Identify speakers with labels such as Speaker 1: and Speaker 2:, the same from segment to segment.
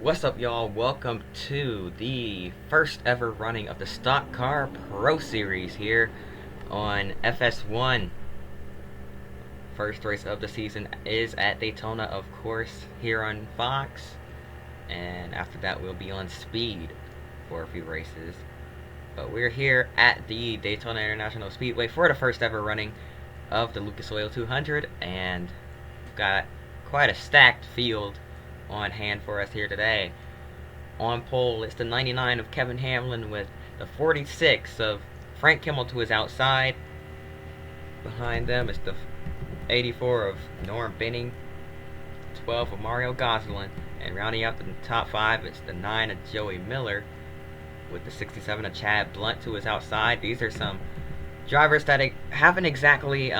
Speaker 1: What's up, y'all? Welcome to the first ever running of the Stock Car Pro Series here on FS1. First race of the season is at Daytona, of course, here on Fox. And after that, we'll be on Speed for a few races. But we're here at the Daytona International Speedway for the first ever running of the Lucas Oil 200. And we've got quite a stacked field on hand for us here today. On pole, it's the 99 of Kevin Hamlin with the 46 of Frank Kimmel to his outside. Behind them is the 84 of Norm Benning, 12 of Mario Gosselin, and rounding out the top 5, it's the 9 of Joey Miller with the 67 of Chad Blunt to his outside. These are some drivers that haven't exactly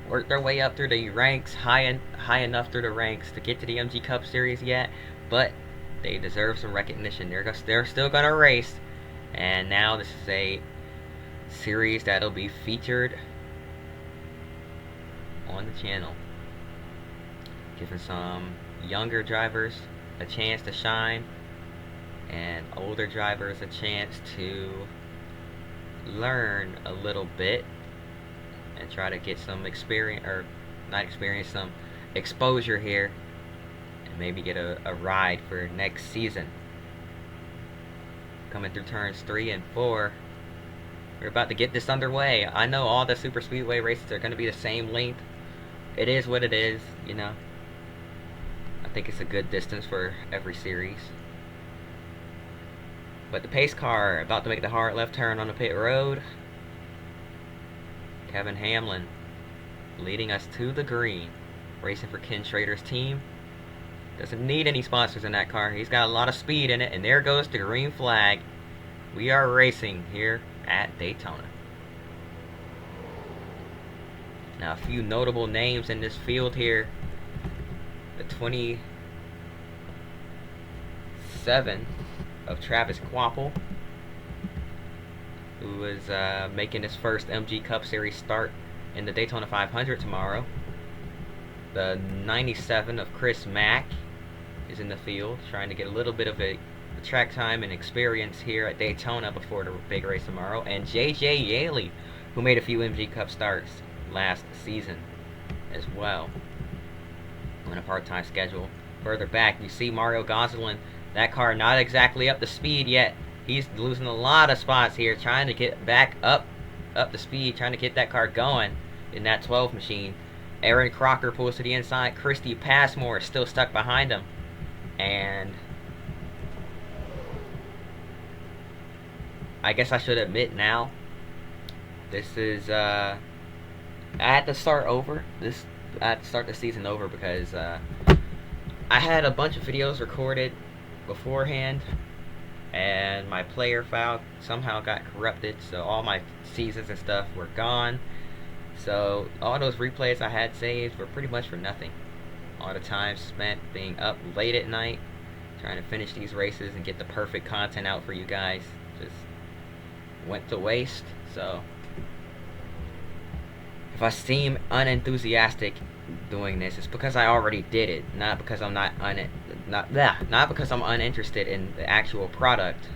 Speaker 1: worked their way up through the ranks, high enough through the ranks to get to the MG Cup Series yet, but they deserve some recognition. They're still gonna race, and now this is a series that'll be featured on the channel, giving some younger drivers a chance to shine and older drivers a chance to learn a little bit and try to get some experience, or not experience, some exposure here, and maybe get a ride for next season. Coming through turns 3 and 4, we're about to get this underway. I know all the super speedway races are going to be the same length. It is what it is, you know. I think it's a good distance for every series. But the pace car about to make the hard left turn on the pit road. Kevin Hamlin leading us to the green, racing for Ken Schrader's team. Doesn't need any sponsors in that car. He's got a lot of speed in it, and there goes the green flag. We are racing here at Daytona. Now, a few notable names in this field here. The 27 of Travis Quapple, who is making his first MG Cup Series start in the Daytona 500 tomorrow. The 97 of Chris Mack is in the field, trying to get a little bit of a track time and experience here at Daytona before the big race tomorrow. And J.J. Yaley, who made a few MG Cup starts last season as well on a part-time schedule. Further back, you see Mario Gosselin. That car not exactly up to speed yet. He's losing a lot of spots here, trying to get back up the speed, trying to get that car going in that 12 machine. Aaron Crocker pulls to the inside. Christy Passmore is still stuck behind him. And I guess I should admit now, this is, I had to start over. I had to start the season over because I had a bunch of videos recorded beforehand, and my player file somehow got corrupted, so all my seasons and stuff were gone. So all those replays I had saved were pretty much for nothing. All the time spent being up late at night trying to finish these races and get the perfect content out for you guys just went to waste. So if I seem unenthusiastic doing this, it's because I already did it, not because I'm not because I'm uninterested in the actual product.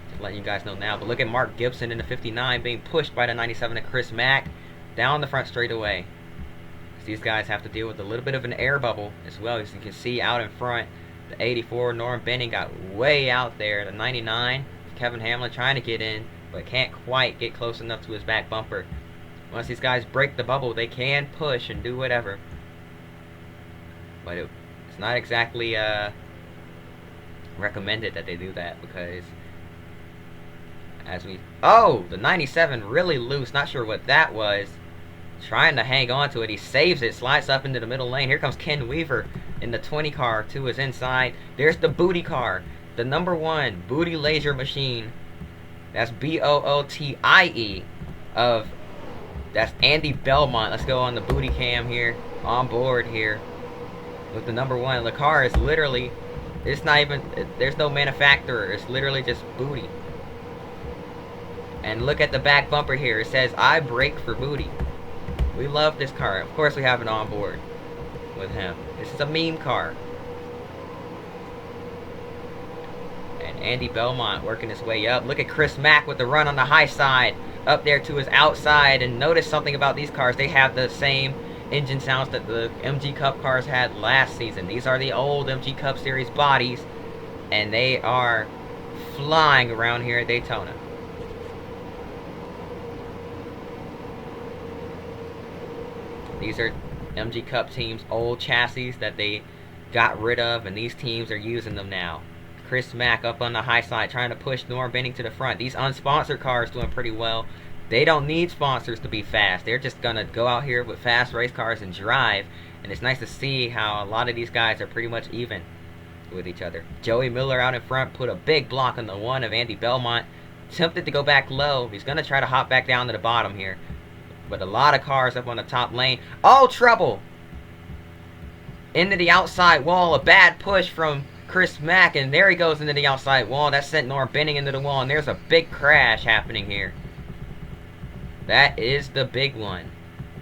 Speaker 1: Just letting you guys know now. But look at Mark Gibson in the 59 being pushed by the 97 of Chris Mack down the front straightaway. These guys have to deal with a little bit of an air bubble as well. As you can see out in front, the 84 Norm Benning got way out there. The 99 Kevin Hamlin trying to get in, but can't quite get close enough to his back bumper. Once these guys break the bubble, they can push and do whatever. But it's not exactly recommended that they do that, because the 97 really loose. Not sure what that was. Trying to hang on to it. He saves it, slides up into the middle lane. Here comes Ken Weaver in the 20 car to his inside. There's the booty car. The number 1 booty laser machine. That's BOOTIE of... That's Andy Belmont. Let's go on the booty cam here, on board here, with the number 1. The car is literally, it's not even, there's no manufacturer. It's literally just booty. And look at the back bumper here. It says, I brake for booty. We love this car. Of course we have it on board with him. This is a meme car. Andy Belmont working his way up. Look at Chris Mack with the run on the high side. Up there to his outside. And notice something about these cars. They have the same engine sounds that the MG Cup cars had last season. These are the old MG Cup Series bodies. And they are flying around here at Daytona. These are MG Cup teams' old chassis that they got rid of, and these teams are using them now. Chris Mack up on the high side trying to push Norm Benning to the front. These unsponsored cars doing pretty well. They don't need sponsors to be fast. They're just going to go out here with fast race cars and drive. And it's nice to see how a lot of these guys are pretty much even with each other. Joey Miller out in front put a big block on the one of Andy Belmont. Tempted to go back low. He's going to try to hop back down to the bottom here. But a lot of cars up on the top lane. Oh, trouble! Into the outside wall. A bad push from Chris Mack. And there he goes into the outside wall. That sent Norm Benning into the wall. And there's a big crash happening here. That is the big one.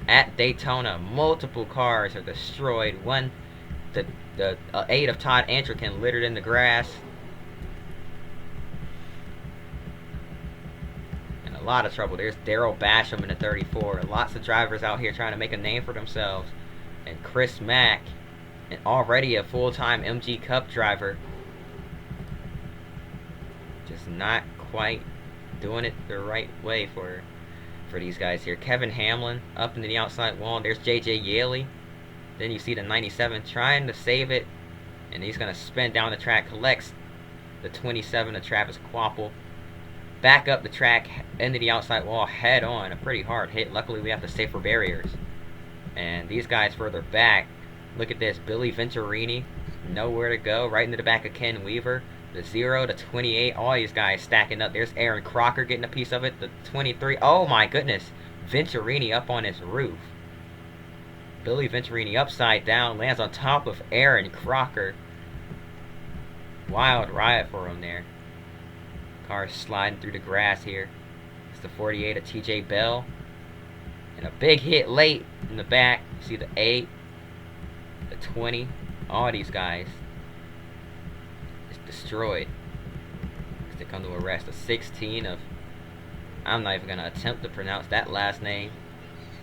Speaker 1: At Daytona, multiple cars are destroyed. One, the 8 of Todd Antrican littered in the grass. And a lot of trouble. There's Daryl Basham in the 34. Lots of drivers out here trying to make a name for themselves. And Chris Mack, and already a full-time MG Cup driver, just not quite doing it the right way for these guys here. Kevin Hamlin up into the outside wall. There's JJ Yaley. Then you see the 97 trying to save it, and he's going to spin down the track, collects the 27 of Travis Quapple. Back up the track into the outside wall head on. A pretty hard hit. Luckily we have the safer barriers. And these guys further back, look at this. Billy Venturini, nowhere to go. Right into the back of Ken Weaver. The 0 to 28, all these guys stacking up. There's Aaron Crocker getting a piece of it. The 23, oh my goodness. Venturini up on his roof. Billy Venturini upside down, lands on top of Aaron Crocker. Wild riot for him there. Cars sliding through the grass here. It's the 48 of TJ Bell. And a big hit late in the back. You see the 8, the 20, all these guys destroyed. They come to arrest. A 16 of, I'm not even going to attempt to pronounce that last name.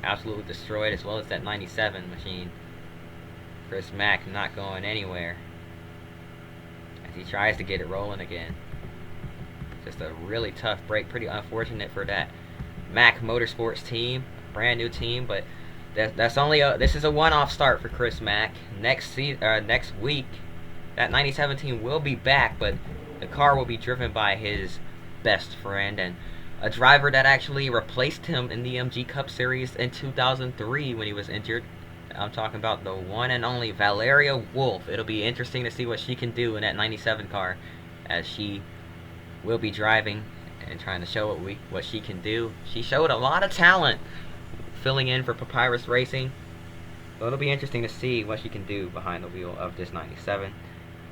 Speaker 1: Absolutely destroyed, as well as that 97 machine. Chris Mack not going anywhere as he tries to get it rolling again. Just a really tough break. Pretty unfortunate for that Mack Motorsports team. Brand new team, but that's only this is a one-off start for Chris Mack. Next week, that 97 team will be back, but the car will be driven by his best friend and a driver that actually replaced him in the MG Cup Series in 2003 when he was injured. I'm talking about the one and only Valeria Wolf. It'll be interesting to see what she can do in that 97 car, as she will be driving and trying to show what she can do. She showed a lot of talent filling in for Papyrus Racing. So it'll be interesting to see what she can do behind the wheel of this 97.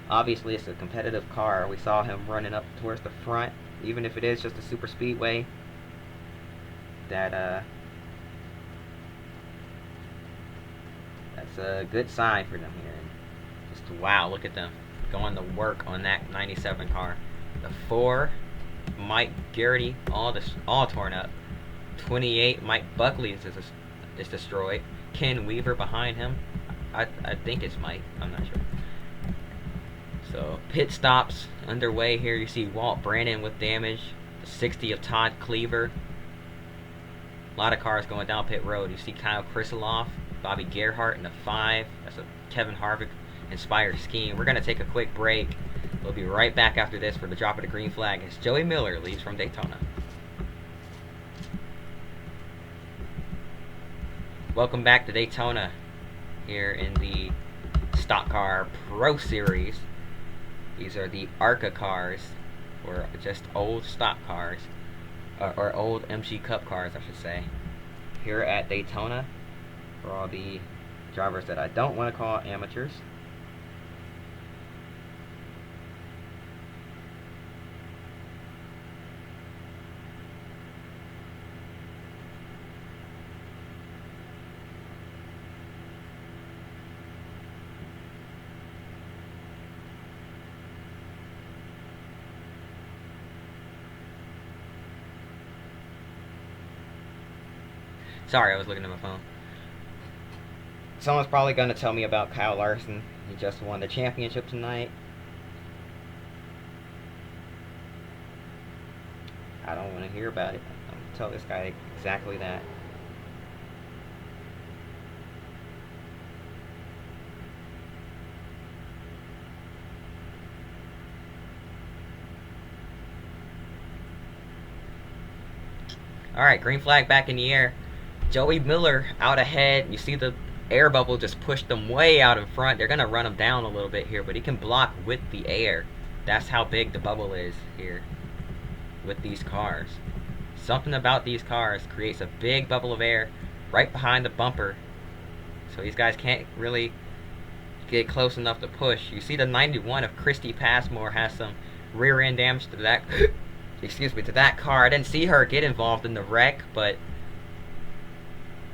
Speaker 1: Obviously, it's a competitive car. We saw him running up towards the front, even if it is just a super speedway. That's a good sign for them here. And just wow, look at them going to work on that 97 car. The 4, Mike Garrity, all torn up. 28, Mike Buckley is destroyed. Ken Weaver behind him. I think it's Mike. I'm not sure. So pit stops underway here. You see Walt Brandon with damage. The 60 of Todd Cleaver. A lot of cars going down pit road. You see Kyle Krisaloff, Bobby Gerhart in the 5. That's a Kevin Harvick inspired scheme. We're going to take a quick break. We'll be right back after this for the drop of the green flag as Joey Miller leaves from Daytona. Welcome back to Daytona here in the Stock Car Pro Series. These are the ARCA cars, or just old stock cars, or old MG Cup cars, I should say, here at Daytona. For all the drivers that I don't want to call amateurs. Sorry, I was looking at my phone. Someone's probably going to tell me about Kyle Larson. He just won the championship tonight. I don't want to hear about it. I'm going to tell this guy exactly that. Alright, green flag back in the air. Joey Miller out ahead. You see the air bubble just pushed them way out in front. They're going to run him down a little bit here, but he can block with the air. That's how big the bubble is here with these cars. Something about these cars creates a big bubble of air right behind the bumper. So these guys can't really get close enough to push. You see the 91 of Christy Passmore has some rear end damage to that excuse me, to that car. I didn't see her get involved in the wreck, but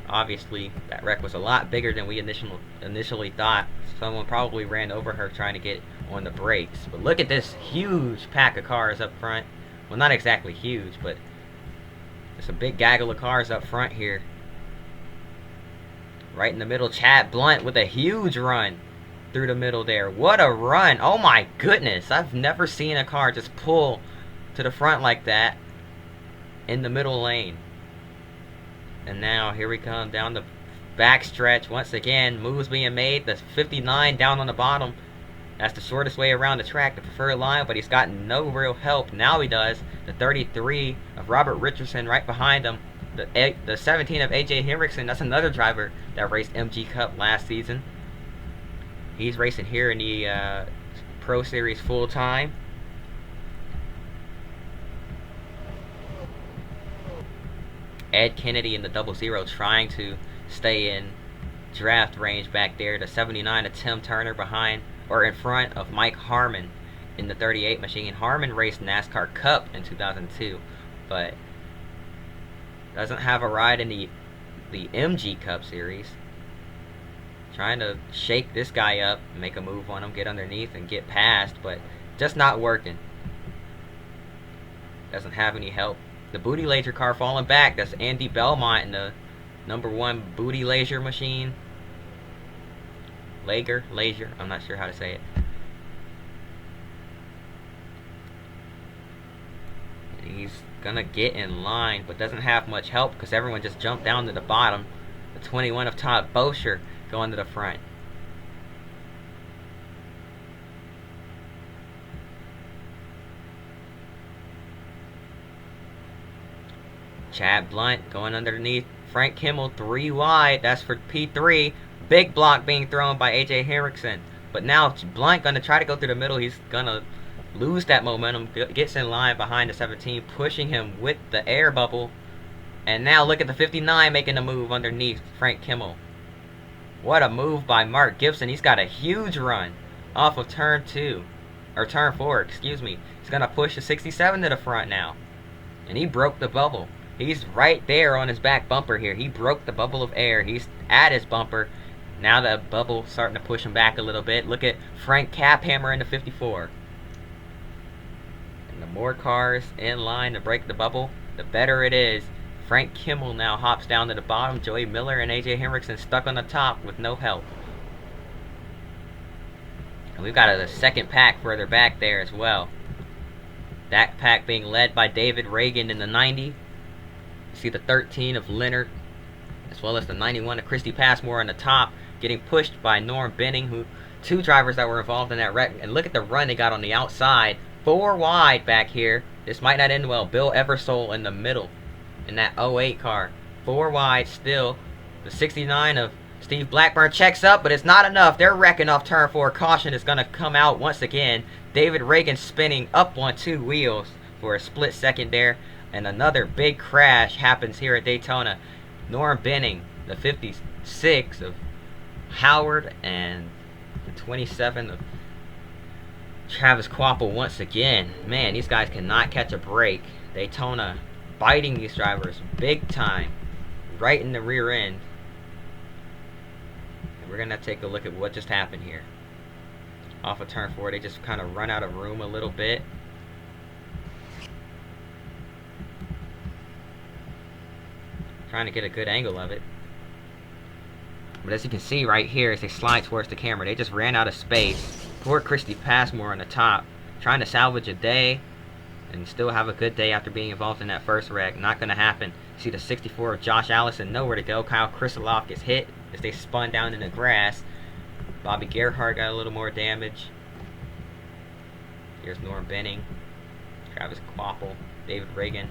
Speaker 1: obviously that wreck was a lot bigger than we initially thought. Someone probably ran over her trying to get on the brakes. But look at this huge pack of cars up front. Well, not exactly huge, but there's a big gaggle of cars up front here. Right in the middle, Chad Blunt with a huge run through the middle there. What a run. Oh my goodness. I've never seen a car just pull to the front like that in the middle lane. And now here we come down the back stretch once again. Moves being made. The 59 down on the bottom. That's the shortest way around the track, the preferred line, but he's got no real help. Now he does. The 33 of Robert Richardson right behind him. The 17 of AJ Henriksen. That's another driver that raced MG Cup last season. He's racing here in the Pro Series full time. Ed Kennedy in the 00 trying to stay in draft range back there. The 79 of Tim Turner behind, or in front of Mike Harmon in the 38 machine. Harmon raced NASCAR Cup in 2002, but doesn't have a ride in the MG Cup Series. Trying to shake this guy up, make a move on him, get underneath and get past, but just not working. Doesn't have any help. The Booty Laser car falling back. That's Andy Belmont in the #1 Booty Laser machine. Lager, I'm not sure how to say it. He's gonna get in line, but doesn't have much help because everyone just jumped down to the bottom. The 21 of Todd Bosher going to the front. Chad Blunt going underneath Frank Kimmel 3 wide. That's for P3. Big block being thrown by AJ Henriksen. But now Blunt going to try to go through the middle. He's going to lose that momentum. Gets in line behind the 17, pushing him with the air bubble. And now look at the 59 making a move underneath Frank Kimmel. What a move by Mark Gibson. He's got a huge run off of turn 2. Or turn 4, excuse me. He's going to push the 67 to the front now. And he broke the bubble. He's right there on his back bumper here. He broke the bubble of air. He's at his bumper. Now the bubble starting to push him back a little bit. Look at Frank Caphammer in the 54. And the more cars in line to break the bubble, the better it is. Frank Kimmel now hops down to the bottom. Joey Miller and AJ Henriksen stuck on the top with no help. And we've got a second pack further back there as well. That pack being led by David Reagan in the 90. You see the 13 of Leonard, as well as the 91 of Christy Passmore on the top, getting pushed by Norm Benning, two drivers that were involved in that wreck. And look at the run they got on the outside. 4 wide back here. This might not end well. Bill Eversole in the middle in that 08 car. 4 wide still. The 69 of Steve Blackburn checks up, but it's not enough. They're wrecking off turn 4. Caution is going to come out once again. David Reagan spinning up on 2 wheels for a split second there. And another big crash happens here at Daytona. Norm Benning, the 56 of Howard, and the 27 of Travis Quapple once again. Man, these guys cannot catch a break. Daytona biting these drivers big time, right in the rear end. And we're going to take a look at what just happened here. Off of turn 4, they just kind of run out of room a little bit. Trying to get a good angle of it. But as you can see right here, as they slide towards the camera, they just ran out of space. Poor Christy Passmore on the top, trying to salvage a day and still have a good day after being involved in that first wreck. Not going to happen. See the 64 of Josh Allison, nowhere to go. Kyle Krisiloff gets hit as they spun down in the grass. Bobby Gerhardt got a little more damage. Here's Norm Benning, Travis Quapple, David Reagan.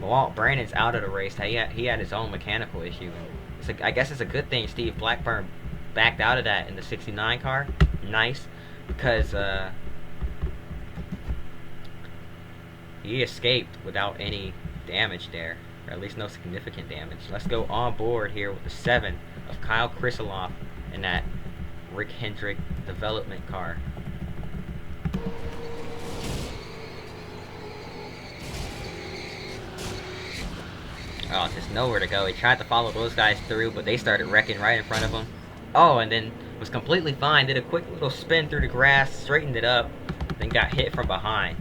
Speaker 1: Walt Brandon's out of the race. He had his own mechanical issue. I guess it's a good thing Steve Blackburn backed out of that in the 69 car. Nice, because he escaped without any damage there, or at least no significant damage. Let's go on board here with the 7 of Kyle Krisiloff in that Rick Hendrick development car. Oh, just nowhere to go. He tried to follow those guys through, but they started wrecking right in front of him. Oh, and then was completely fine. Did a quick little spin through the grass, straightened it up, then got hit from behind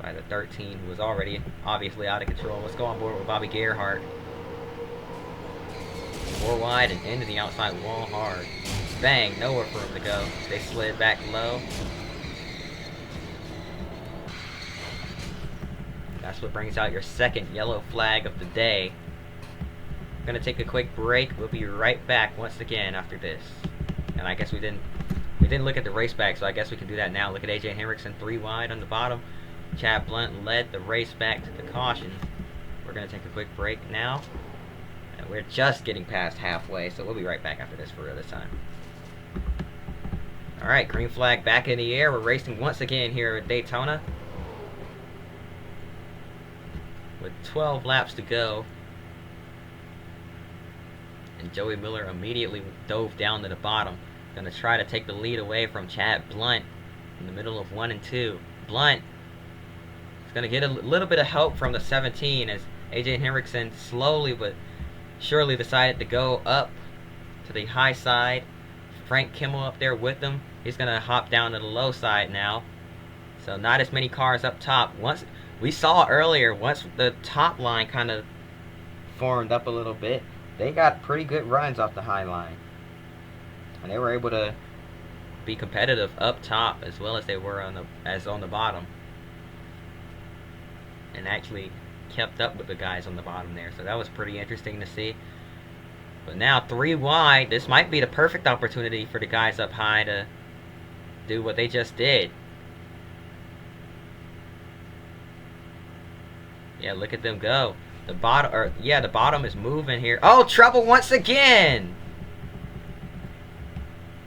Speaker 1: by the 13, who was already obviously out of control. Let's go on board with Bobby Gerhardt. 4 wide and into the outside wall hard. Bang, nowhere for him to go. They slid back low. That's what brings out your second yellow flag of the day. I'm gonna take a quick break. We'll be right back once again after this. And I guess we didn't look at the race back, so I guess we can do that now. Look at AJ Henriksen 3 wide on the bottom. Chad Blunt led the race back to the caution. We're gonna take a quick break now. And we're just getting past halfway, so we'll be right back after this for real this time. Alright, green flag back in the air. We're racing once again here at Daytona. With 12 laps to go. And Joey Miller immediately dove down to the bottom. Gonna try to take the lead away from Chad Blunt in the middle of 1 and 2. Blunt is gonna get a little bit of help from the 17 as AJ Henriksen slowly but surely decided to go up to the high side. Frank Kimmel up there with him. He's gonna hop down to the low side now. So not as many cars up top. Once we saw earlier, once the top line kind of formed up a little bit, they got pretty good runs off the high line. And they were able to be competitive up top as well as they were on the bottom. And actually kept up with the guys on the bottom there. So that was pretty interesting to see. But now 3 wide, this might be the perfect opportunity for the guys up high to do what they just did. Yeah, look at them go. The bottom is moving here. Oh, trouble once again!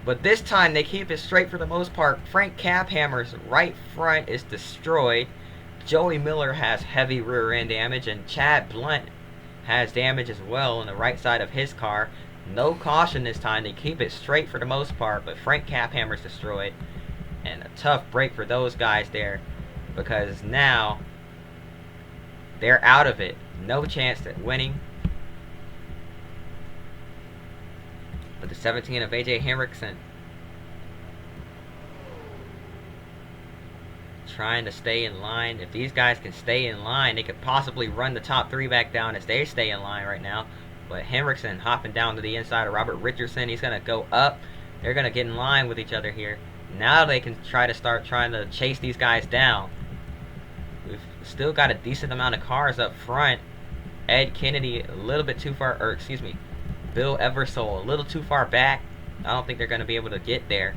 Speaker 1: But this time they keep it straight for the most part. Frank Caphammer's right front is destroyed. Joey Miller has heavy rear end damage, and Chad Blunt has damage as well on the right side of his car. No caution this time. They keep it straight for the most part, but Frank Caphammer's destroyed. And a tough break for those guys there, because now they're out of it. No chance at winning. But the 17 of AJ Henriksen trying to stay in line. If these guys can stay in line, they could possibly run the top 3 back down as they stay in line right now. But Henriksen hopping down to the inside of Robert Richardson. He's going to go up. They're going to get in line with each other here. Now they can trying to chase these guys down. We've still got a decent amount of cars up front. Ed Kennedy a little bit too far, or excuse me, Bill Eversole a little too far back. I don't think they're going to be able to get there.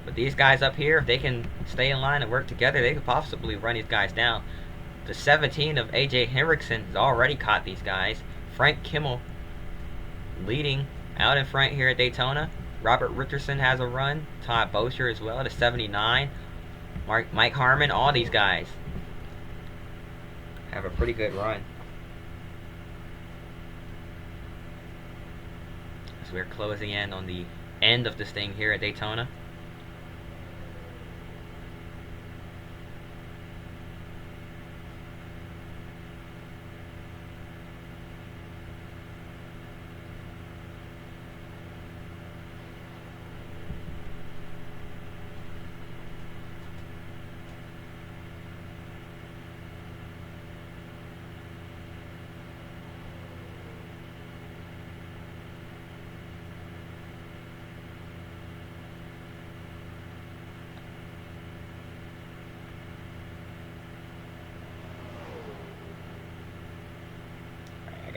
Speaker 1: But these guys up here, if they can stay in line and work together, they could possibly run these guys down. The 17 of AJ Henriksen has already caught these guys. Frank Kimmel leading out in front here at Daytona. Robert Richardson has a run. Todd Bosher as well, the 79. Mike Harmon, all these guys have a pretty good run. So we're closing in on the end of this thing here at Daytona.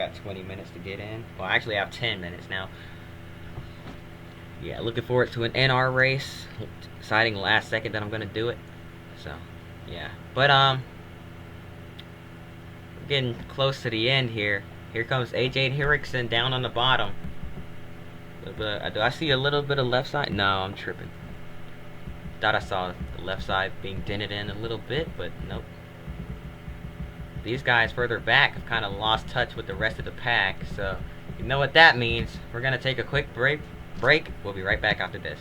Speaker 1: got 20 minutes to get in. Well, actually, I have 10 minutes now. Yeah, looking forward to an NR race. Deciding last second that I'm gonna do it. So, yeah. But we're getting close to the end here. Here comes AJ Henriksen down on the bottom. Do I see a little bit of left side? No, I'm tripping. Thought I saw the left side being dented in a little bit, but nope. These guys further back have kind of lost touch with the rest of the pack, so you know what that means. We're going to take a quick break. We'll be right back after this.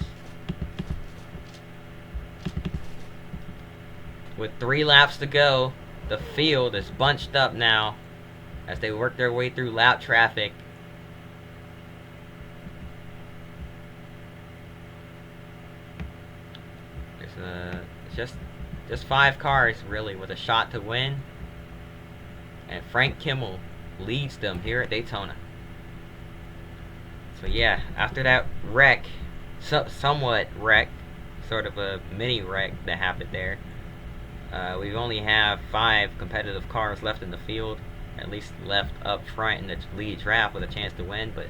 Speaker 1: With 3 laps to go, the field is bunched up now as they work their way through lap traffic. There's just 5 cars really with a shot to win, and Frank Kimmel leads them here at Daytona. So yeah, after that wreck, somewhat wreck, sort of a mini wreck that happened there, we only have 5 competitive cars left in the field, at least left up front in the lead draft with a chance to win, but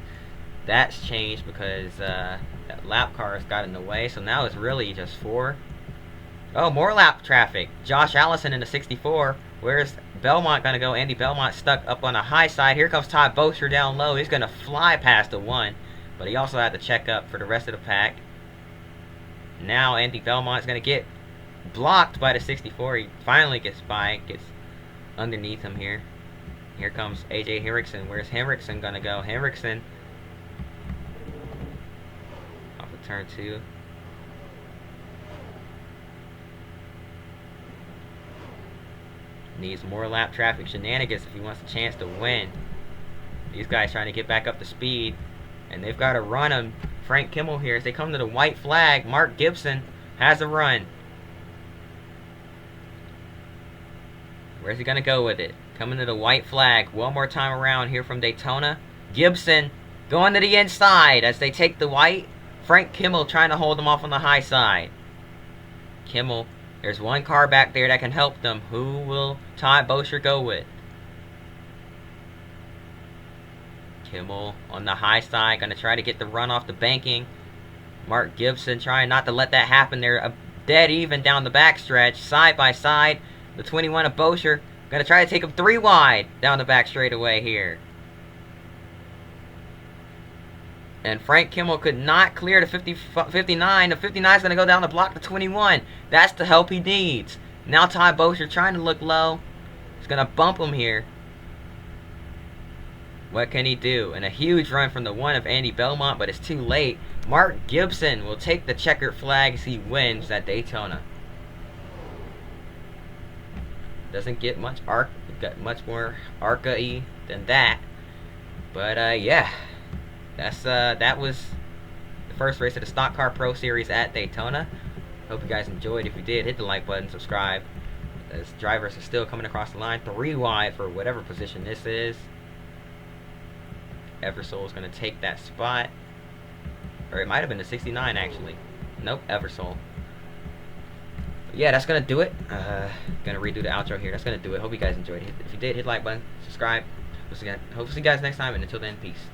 Speaker 1: that's changed because that lap cars got in the way, so now it's really just 4. Oh, more lap traffic. Josh Allison in the 64. Where's Belmont going to go? Andy Belmont stuck up on the high side. Here comes Todd Bosher down low. He's going to fly past the 1, but he also had to check up for the rest of the pack. Now Andy Belmont's going to get blocked by the 64. He finally gets by, gets underneath him here. Here comes AJ Henriksen. Where's Henriksen going to go? Henriksen off of turn 2. Needs more lap traffic shenanigans if he wants a chance to win. These guys trying to get back up to speed, and they've got to run him. Frank Kimmel here as they come to the white flag. Mark Gibson has a run. Where's he gonna go with it? Coming to the white flag one more time around here from Daytona. Gibson going to the inside as they take the white. Frank Kimmel trying to hold them off on the high side. Kimmel, there's 1 car back there that can help them. Who will Todd Bosher go with? Kimmel on the high side, going to try to get the run off the banking. Mark Gibson trying not to let that happen. They're dead even down the backstretch, side by side. The 21 of Bosher going to try to take him 3 wide down the back straightaway here. And Frank Kimmel could not clear the 59. The 59 is going to go down the block to 21. That's the help he needs. Now Todd Bosher trying to look low. He's going to bump him here. What can he do? And a huge run from the 1 of Andy Belmont, but it's too late. Mark Gibson will take the checkered flag as he wins at Daytona. Doesn't get much more ARCA-y than that. But yeah. That was the first race of the Stock Car Pro Series at Daytona. Hope you guys enjoyed. If you did, hit the like button, subscribe. As drivers are still coming across the line. 3 wide for whatever position this is. Eversole is going to take that spot. Or it might have been the 69 actually. Nope, Eversole. But yeah, that's going to do it. Gonna redo the outro here. That's going to do it. Hope you guys enjoyed. If you did, hit the like button, subscribe. Hope to see you guys next time, and until then, peace.